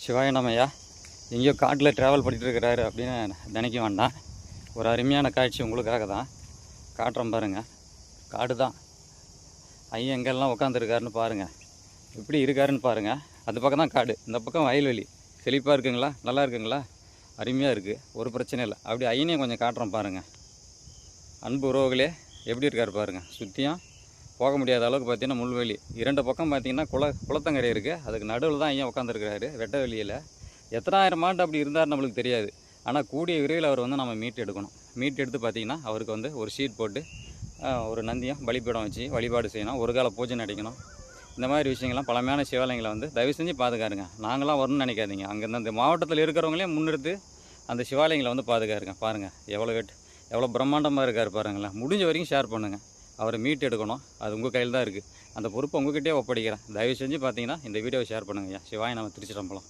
சிவாய நமயா எங்கேயோ காட்டில் ட்ராவல் பண்ணிகிட்டு இருக்கிறாரு அப்படின்னு நினைக்க வேண்டாம். ஒரு அருமையான காட்சி உங்களுக்காக தான் காட்டுறோம் பாருங்கள். காடு தான். ஐயன் எங்கெல்லாம் உட்காந்துருக்காருன்னு பாருங்கள், எப்படி இருக்காருன்னு பாருங்கள். அந்த பக்கம் தான் காடு, இந்த பக்கம் வயல்வெளி. செழிப்பாக இருக்குங்களா? நல்லா இருக்குங்களா? அருமையாக இருக்குது, ஒரு பிரச்சனை இல்லை. அப்படி ஐயனையும் கொஞ்சம் காட்டுறோம் பாருங்கள். அன்பு உறவுகளே, எப்படி இருக்கார் பாருங்கள். சுற்றியும் போக முடியாத அளவுக்கு பார்த்தீங்கன்னா முள்வெளி. இரண்டு பக்கம் பார்த்தீங்கன்னா குளத்தங்கரை இருக்குது. அதுக்கு நடுவில் தான் ஐயா உட்காந்துருக்கிறாரு, வெட்ட வெளியில். எத்தனாயிரம் ஆண்டு அப்படி இருந்தார் நம்மளுக்கு தெரியாது. ஆனால் கூடிய விரைவில் அவர் நம்ம மீட்டு எடுக்கணும். மீட்டு எடுத்து பார்த்திங்கன்னா அவருக்கு ஒரு ஷீட் போட்டு ஒரு நந்தியம் பலிப்பீடம் வச்சு வழிபாடு செய்யணும். ஒரு கால பூஜை நடிக்கணும். இந்த மாதிரி விஷயங்கள்லாம் பழமையான சிவாலயங்களை தயவு செஞ்சு பாதுகாருங்க. நாங்களாம் வரணும்னு நினைக்காதீங்க. அங்கேருந்து அந்த மாவட்டத்தில் இருக்கிறவங்களே முன்னெடுத்து அந்த சிவாலயங்களை பாதுகாருங்க. பாருங்கள் எவ்வளோ பிரம்மாண்டமாக இருக்கார் பாருங்களேன். முடிஞ்ச வரைக்கும் ஷேர் பண்ணுங்கள். அவரை மீட்டு எடுக்கணும். அது உங்கள் கையில் தான் இருக்குது. அந்த பொறுப்பை உங்கள்கிட்டயே ஒப்படைக்கிறேன். தயவு செஞ்சு பார்த்தீங்கன்னா இந்த வீடியோவை ஷேர் பண்ணுங்கள். சிவாய நம்ம திருச்சிட்டம்பலம்.